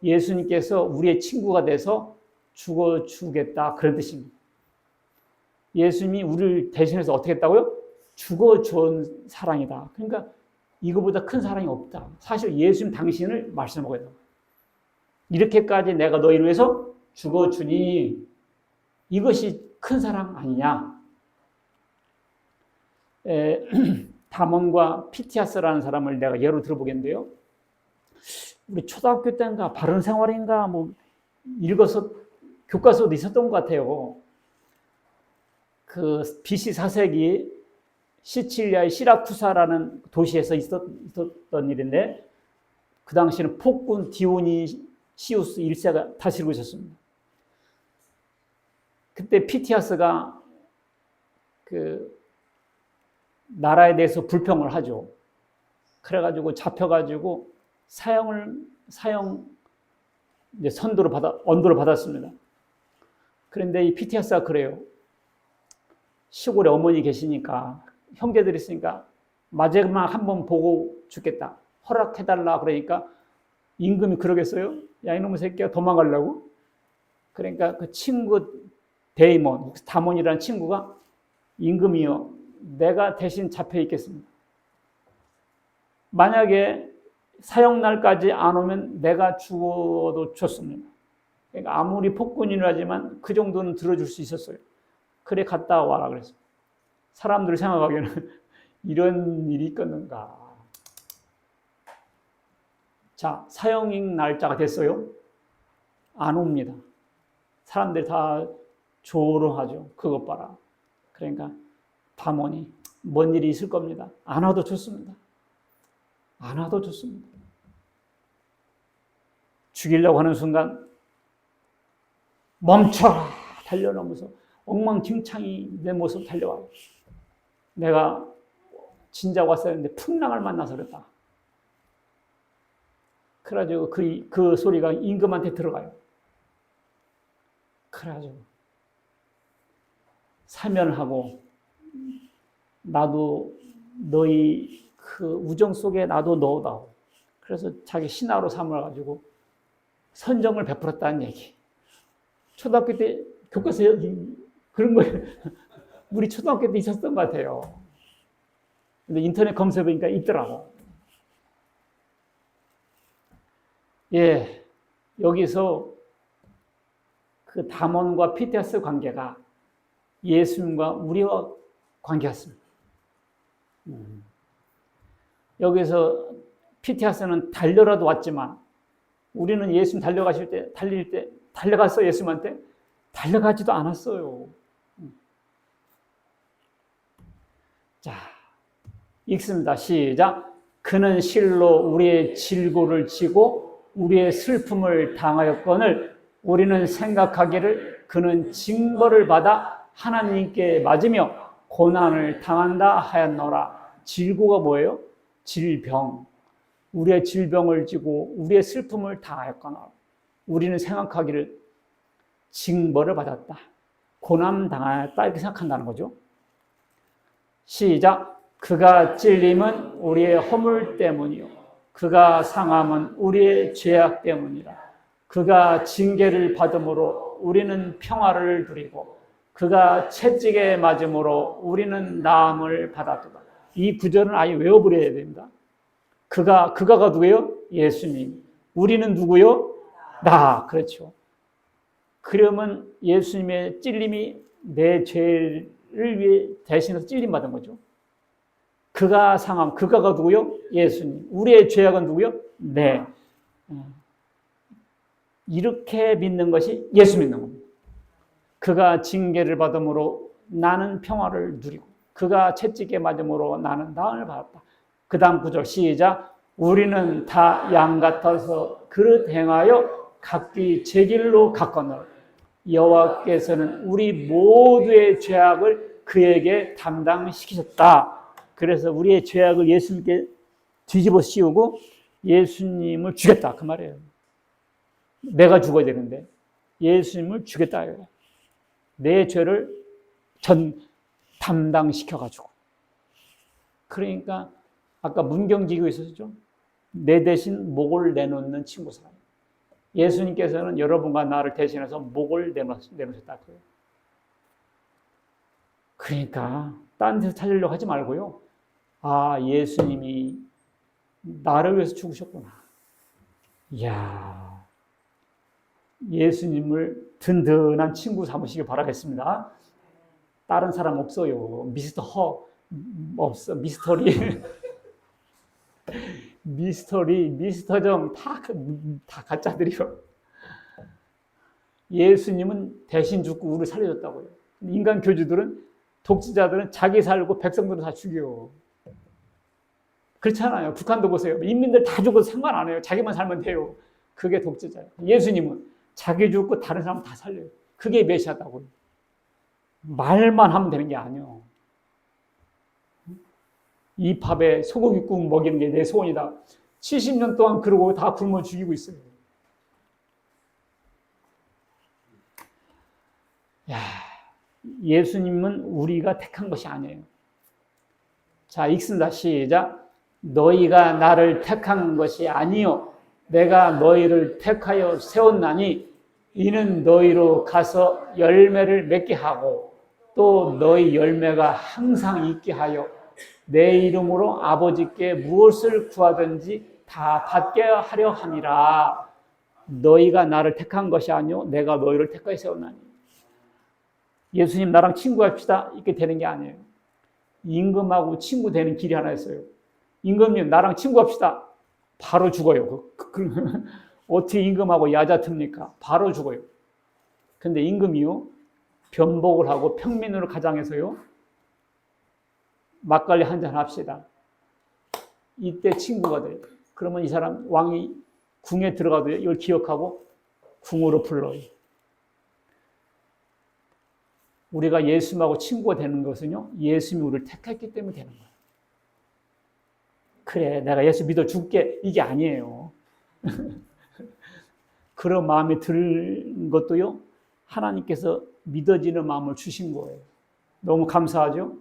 예수님께서 우리의 친구가 돼서 죽어주겠다 그런 뜻입니다. 예수님이 우리를 대신해서 어떻게 했다고요? 죽어준 사랑이다. 그러니까 이거보다 큰 사랑이 없다. 사실 예수님 당신을 말씀하고 있는 거예요. 이렇게까지 내가 너희를 위해서 죽어주니 이것이 큰 사랑 아니냐. 다몬과 피티아스라는 사람을 내가 예로 들어보겠는데요. 우리 초등학교 때인가 바른생활인가 뭐 읽어서 교과서도 있었던 것 같아요. 그 BC 4세기 시칠리아의 시라쿠사라는 도시에서 있었던 일인데 그 당시에는 폭군 디오니시우스 1세가 다스리고 있었습니다. 그때 피티아스가 그 나라에 대해서 불평을 하죠. 그래가지고 잡혀가지고 언도를 받았습니다. 그런데 이 피티아스가 그래요. 시골에 어머니 계시니까 형제들이 있으니까 마지막 한번 보고 죽겠다. 허락해달라 그러니까 임금이 그러겠어요? 야 이놈의 새끼야 도망가려고? 그러니까 그 친구 다몬이라는 친구가 임금이요. 내가 대신 잡혀 있겠습니다. 만약에 사형날까지 안 오면 내가 죽어도 좋습니다. 그러니까 아무리 폭군이라지만 그 정도는 들어줄 수 있었어요. 그래 갔다 와라 그랬어요. 사람들이 생각하기에는 이런 일이 있겠는가. 자, 사형 날짜가 됐어요. 안 옵니다. 사람들이 다 조롱하죠. 그것 봐라. 그러니까 다몬이 뭔 일이 있을 겁니다. 안 와도 좋습니다. 안 와도 좋습니다. 죽이려고 하는 순간 멈춰라 달려나면서 엉망진창이 내 모습 달려와요. 내가 진작 왔어야 했는데 풍랑을 만나서 그랬다. 그래가지고 그 소리가 임금한테 들어가요. 그래가지고 사면하고 나도 너희 그 우정 속에 나도 넣어다오. 그래서 자기 신하로 삼아가지고 선정을 베풀었다는 얘기. 초등학교 때 교과서에 그런 거예요. 우리 초등학교 때 있었던 것 같아요. 근데 인터넷 검색해보니까 있더라고. 예, 여기서 그 다몬과 피티아스 관계가 예수님과 우리와 관계 같습니다. 여기서 피티아스는 달려라도 왔지만 우리는 예수님 달릴 때 달려갔어요. 예수님한테 달려가지도 않았어요. 자, 읽습니다. 시작. 그는 실로 우리의 질고를 지고 우리의 슬픔을 당하였거늘 우리는 생각하기를 그는 징벌을 받아 하나님께 맞으며 고난을 당한다 하였노라. 질고가 뭐예요? 질병. 우리의 질병을 지고 우리의 슬픔을 당하였거나 우리는 생각하기를 징벌을 받았다. 고난 당하였다. 이렇게 생각한다는 거죠. 시작. 그가 찔림은 우리의 허물 때문이요. 그가 상함은 우리의 죄악 때문이라. 그가 징계를 받음으로 우리는 평화를 누리고 그가 채찍에 맞음으로 우리는 나음을 받았도다. 이 구절은 아예 외워버려야 됩니다. 그가가 누구예요? 예수님. 우리는 누구요? 나. 그렇죠. 그러면 예수님의 찔림이 내 죄를 위해 대신해서 찔림 받은 거죠. 그가 상함. 그가가 누구요? 예수님. 우리의 죄악은 누구요? 네. 이렇게 믿는 것이 예수 믿는 겁니다. 그가 징계를 받음으로 나는 평화를 누리고 그가 채찍에 맞음으로 나는 나음을 받았다. 그 다음 구절 시작. 우리는 다 양 같아서 그릇 행하여 각기 제 길로 갔거늘 여호와께서는 우리 모두의 죄악을 그에게 담당시키셨다. 그래서 우리의 죄악을 예수님께 뒤집어 씌우고 예수님을 죽였다 그 말이에요. 내가 죽어야 되는데 예수님을 죽였다. 내 죄를 담당시켜가지고. 그러니까 아까 문경지교 있었죠. 내 대신 목을 내놓는 친구 사람. 예수님께서는 여러분과 나를 대신해서 목을 내놓으셨다. 그러니까 딴 데서 찾으려고 하지 말고요. 아, 예수님이 나를 위해서 죽으셨구나. 이야, 예수님을 든든한 친구 삼으시길 바라겠습니다. 다른 사람 없어요. 미스터 허 없어. 미스터리 미스터정 다 가짜들이요. 예수님은 대신 죽고 우리를 살려줬다고요. 인간 교주들은, 독재자들은 자기 살고 백성들은 다 죽여. 그렇잖아요. 북한도 보세요. 인민들 다 죽어도 상관 안 해요. 자기만 살면 돼요. 그게 독재자예요. 예수님은 자기 죽고 다른 사람 다 살려요. 그게 메시아다고요. 말만 하면 되는 게 아니에요. 이 밥에 소고기 국 먹이는 게 내 소원이다. 70년 동안 그러고 다 굶어 죽이고 있어요. 야, 예수님은 우리가 택한 것이 아니에요. 자, 읽습니다. 시작. 너희가 나를 택한 것이 아니요 내가 너희를 택하여 세웠나니 이는 너희로 가서 열매를 맺게 하고 또 너희 열매가 항상 있게 하여 내 이름으로 아버지께 무엇을 구하든지 다 받게 하려 함이라. 너희가 나를 택한 것이 아니요 내가 너희를 택하여 세웠나니. 예수님 나랑 친구합시다 이렇게 되는 게 아니에요. 임금하고 친구 되는 길이 하나 있어요. 임금님 나랑 친구합시다. 바로 죽어요. 어떻게 임금하고 야자틉니까? 바로 죽어요. 근데 임금이요 변복을 하고 평민으로 가장해서요 막걸리 한잔 합시다. 이때 친구가 돼요. 그러면 이 사람 왕이 궁에 들어가도 이걸 기억하고 궁으로 불러요. 우리가 예수님하고 친구가 되는 것은요 예수님이 우리를 택했기 때문에 되는 거예요. 그래 내가 예수 믿어 줄게 이게 아니에요. 그런 마음이 든 것도요 하나님께서 믿어지는 마음을 주신 거예요. 너무 감사하죠.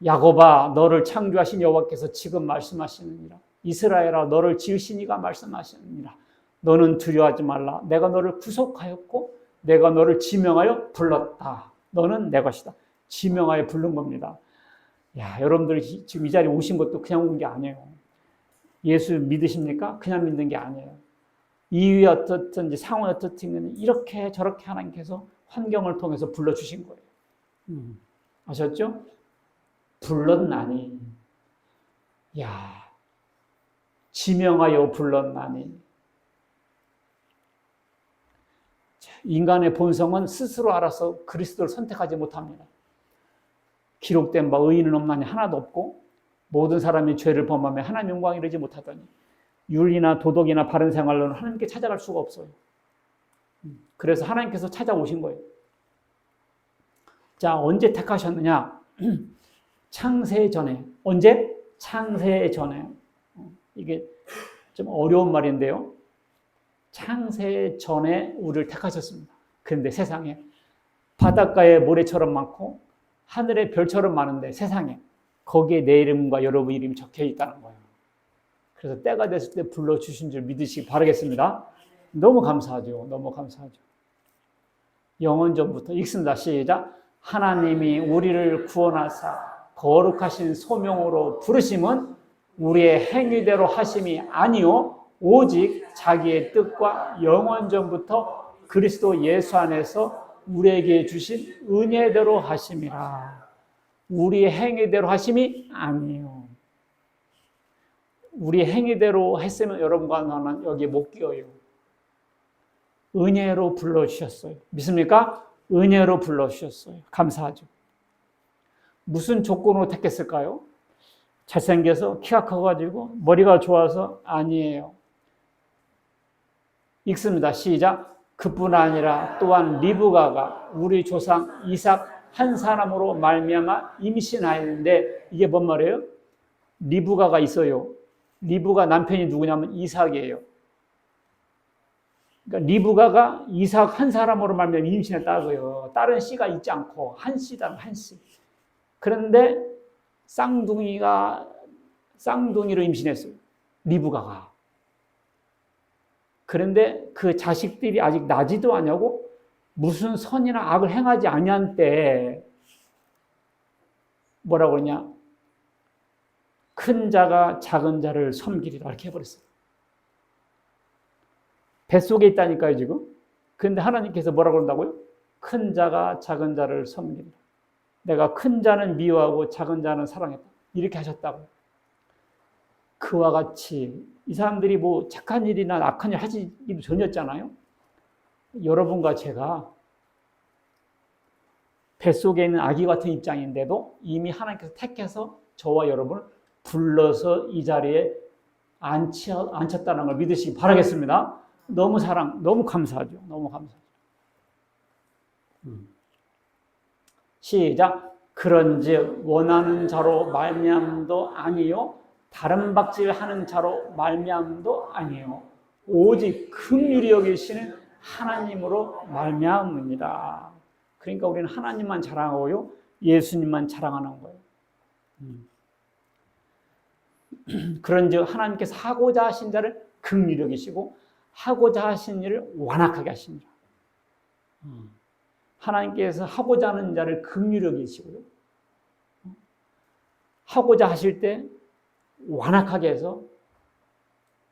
야곱아 너를 창조하신 여호와께서 지금 말씀하시느니라. 이스라엘아 너를 지으신 이가 말씀하시느니라. 너는 두려워하지 말라. 내가 너를 구속하였고 내가 너를 지명하여 불렀다. 너는 내 것이다. 지명하여 부른 겁니다. 야, 여러분들이 지금 이 자리에 오신 것도 그냥 온 게 아니에요. 예수 믿으십니까? 그냥 믿는 게 아니에요. 이유에 어떻든지 상황이 어떻든 이렇게 저렇게 하나님께서 환경을 통해서 불러주신 거예요. 아셨죠? 불렀나니. 야, 지명하여 불렀나니. 인간의 본성은 스스로 알아서 그리스도를 선택하지 못합니다. 기록된 바 의인은 없나니 하나도 없고 모든 사람이 죄를 범하며 하나님 영광 이르지 못하더니 윤리나 도덕이나 바른 생활로는 하나님께 찾아갈 수가 없어요. 그래서 하나님께서 찾아오신 거예요. 자, 언제 택하셨느냐? 창세 전에. 언제? 창세 전에. 이게 좀 어려운 말인데요. 창세 전에 우리를 택하셨습니다. 그런데 세상에 바닷가에 모래처럼 많고 하늘의 별처럼 많은데 세상에 거기에 내 이름과 여러분 이름이 적혀 있다는 거예요. 그래서 때가 됐을 때 불러주신 줄 믿으시기 바라겠습니다. 너무 감사하죠. 너무 감사하죠. 영원전부터 읽습니다. 시작. 하나님이 우리를 구원하사 거룩하신 소명으로 부르심은 우리의 행위대로 하심이 아니요 오직 자기의 뜻과 영원전부터 그리스도 예수 안에서 우리에게 주신 은혜대로 하심이라. 우리의 행위대로 하심이 아니에요. 우리 행위대로 했으면 여러분과 나는 여기에 못 끼어요. 은혜로 불러주셨어요. 믿습니까? 은혜로 불러주셨어요. 감사하죠. 무슨 조건으로 택했을까요? 잘생겨서 키가 커가지고 머리가 좋아서 아니에요. 읽습니다. 시작. 그뿐 아니라 또한 리브가가 우리 조상 이삭 한 사람으로 말미암아 임신하였는데 이게 뭔 말이에요? 리브가가 있어요. 리브가 남편이 누구냐면 이삭이에요. 그러니까 리브가가 이삭 한 사람으로 말미암아 임신했다고요. 다른 씨가 있지 않고 한 씨다, 한 씨. 그런데 쌍둥이로 임신했어요. 리브가가. 그런데 그 자식들이 아직 나지도 않냐고 무슨 선이나 악을 행하지 아니한 때 뭐라고 그러냐? 큰 자가 작은 자를 섬기리라 이렇게 해버렸어요. 뱃속에 있다니까요 지금. 그런데 하나님께서 뭐라고 그런다고요? 큰 자가 작은 자를 섬기리라. 내가 큰 자는 미워하고 작은 자는 사랑했다. 이렇게 하셨다고. 그와 같이 이 사람들이 뭐 착한 일이나 악한 일 하지도 전혔잖아요. 여러분과 제가 뱃속에 있는 아기 같은 입장인데도 이미 하나님께서 택해서 저와 여러분을 불러서 이 자리에 앉혔다는 걸 믿으시기 바라겠습니다. 너무 너무 감사하죠. 너무 감사하죠. 시작. 그런즉 원하는 자로 말미암도 아니요 다른 박질하는 자로 말미암도 아니요 오직 긍휼히 여기시는 하나님으로 말미암으니라. 그러니까 우리는 하나님만 자랑하고요 예수님만 자랑하는 거예요. 그런즉 하나님께서 하고자 하신 자를 긍휼히 여기시고 하고자 하신 일을 완악하게 하시니라. 하나님께서 하고자 하는 자를 긍휼히 여기시고요 하고자 하실 때 완악하게 해서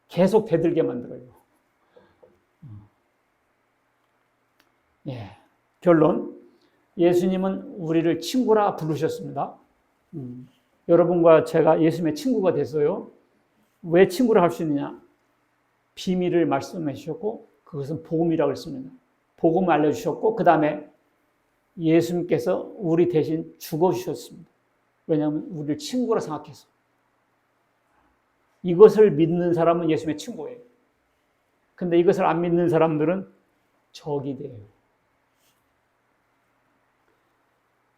계속 대들게 만들어요. 예. 결론. 예수님은 우리를 친구라 부르셨습니다. 여러분과 제가 예수님의 친구가 됐어요. 왜 친구를 할 수 있느냐? 비밀을 말씀해 주셨고 그것은 복음이라고 했습니다. 복음을 알려주셨고 그 다음에 예수님께서 우리 대신 죽어주셨습니다. 왜냐하면 우리를 친구라 생각해서. 이것을 믿는 사람은 예수님의 친구예요. 근데 이것을 안 믿는 사람들은 적이 돼요.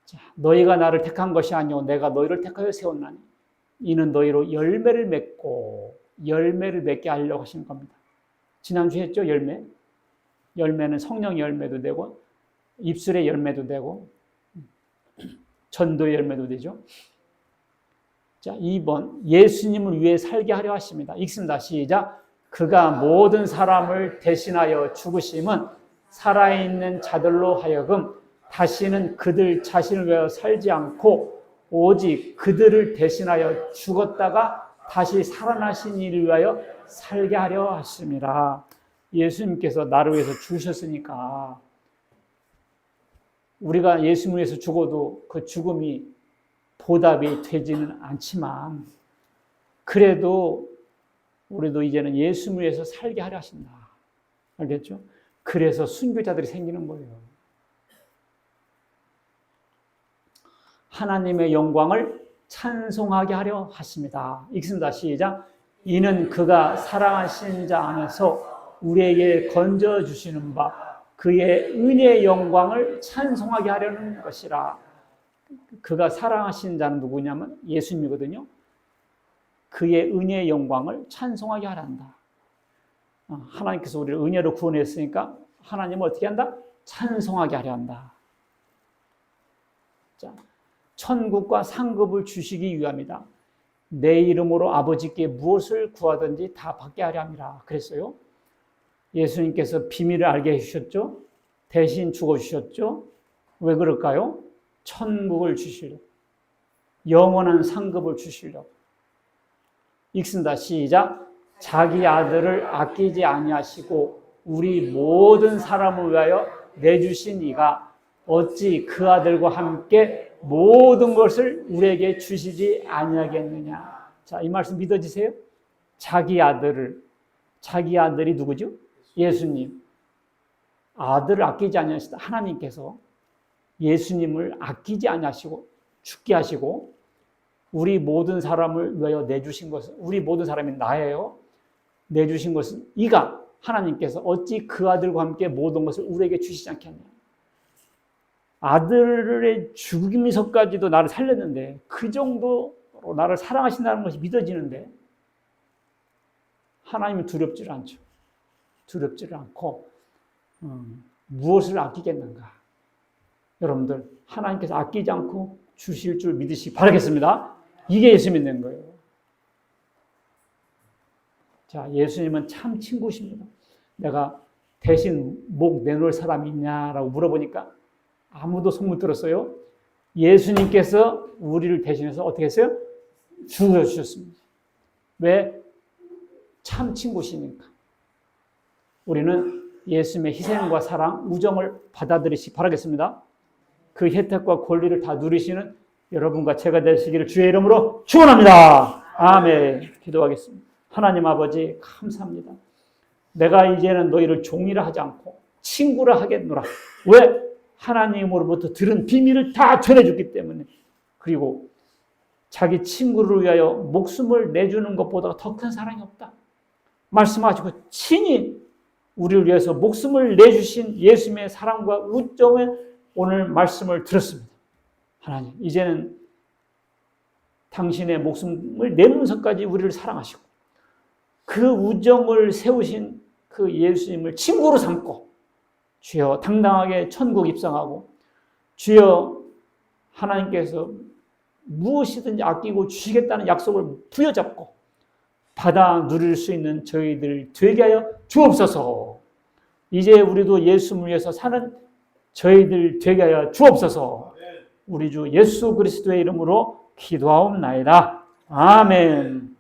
자, 너희가 나를 택한 것이 아니오 내가 너희를 택하여 세웠나니 이는 너희로 열매를 맺게 하려고 하신 겁니다. 지난주에 했죠. 열매는 성령의 열매도 되고 입술의 열매도 되고 전도의 열매도 되죠. 자, 2번 예수님을 위해 살게 하려 하십니다. 읽습니다. 시작. 그가 모든 사람을 대신하여 죽으심은 살아있는 자들로 하여금 다시는 그들 자신을 위하여 살지 않고 오직 그들을 대신하여 죽었다가 다시 살아나신 이를 위하여 살게 하려 하십니다. 예수님께서 나를 위해서 죽으셨으니까 우리가 예수님을 위해서 죽어도 그 죽음이 보답이 되지는 않지만 그래도 우리도 이제는 예수님을 위해서 살게 하려 하신다. 알겠죠? 그래서 순교자들이 생기는 거예요. 하나님의 영광을 찬송하게 하려 하십니다. 읽습니다. 시작. 이는 그가 사랑하신 자 안에서 우리에게 건져주시는 바 그의 은혜의 영광을 찬송하게 하려는 것이라. 그가 사랑하신 자는 누구냐면 예수님이거든요. 그의 은혜의 영광을 찬송하게 하려 한다. 하나님께서 우리를 은혜로 구원했으니까 하나님은 어떻게 한다? 찬송하게 하려 한다. 자, 천국과 상급을 주시기 위함이다. 내 이름으로 아버지께 무엇을 구하든지 다 받게 하려 함이라 그랬어요. 예수님께서 비밀을 알게 해주셨죠. 대신 죽어주셨죠. 왜 그럴까요? 천국을 주시려고. 영원한 상급을 주시려고. 읽습니다. 시작. 자기 아들을 아끼지 아니하시고 우리 모든 사람을 위하여 내주신 이가 어찌 그 아들과 함께 모든 것을 우리에게 주시지 아니하겠느냐. 자, 이 말씀 믿어지세요? 자기 아들이 누구죠? 예수님. 아들을 아끼지 아니하시다. 하나님께서 예수님을 아끼지 아니하시고 죽게 하시고 우리 모든 사람을 위하여 내주신 것은, 우리 모든 사람이 나예요. 내주신 것은 이가 하나님께서 어찌 그 아들과 함께 모든 것을 우리에게 주시지 않겠냐. 아들의 죽음에서까지도 나를 살렸는데 그 정도로 나를 사랑하신다는 것이 믿어지는데 하나님은 두렵지를 않죠. 두렵지를 않고 무엇을 아끼겠는가. 여러분들 하나님께서 아끼지 않고 주실 줄 믿으시기 바라겠습니다. 이게 예수 믿는 거예요. 자, 예수님은 참 친구십니다. 내가 대신 목 내놓을 사람이 있냐라고 물어보니까 아무도 손 못 들었어요. 예수님께서 우리를 대신해서 어떻게 했어요? 죽어주셨습니다. 왜? 참 친구시니까. 우리는 예수님의 희생과 사랑, 우정을 받아들이시기 바라겠습니다. 그 혜택과 권리를 다 누리시는 여러분과 제가 되시기를 주의 이름으로 축원합니다. 아멘. 기도하겠습니다. 하나님 아버지 감사합니다. 내가 이제는 너희를 종이라 하지 않고 친구라 하겠노라. 왜? 하나님으로부터 들은 비밀을 다 전해줬기 때문에. 그리고 자기 친구를 위하여 목숨을 내주는 것보다 더 큰 사랑이 없다. 말씀하시고 친히 우리를 위해서 목숨을 내주신 예수님의 사랑과 우정의 오늘 말씀을 들었습니다. 하나님, 이제는 당신의 목숨을 내면서까지 우리를 사랑하시고 그 우정을 세우신 그 예수님을 친구로 삼고 주여 당당하게 천국 입성하고 주여 하나님께서 무엇이든지 아끼고 주시겠다는 약속을 부여잡고 받아 누릴 수 있는 저희들 되게 하여 주옵소서. 이제 우리도 예수를 위해서 사는 저희들 되게 하여 주옵소서. 우리 주 예수 그리스도의 이름으로 기도하옵나이다. 아멘.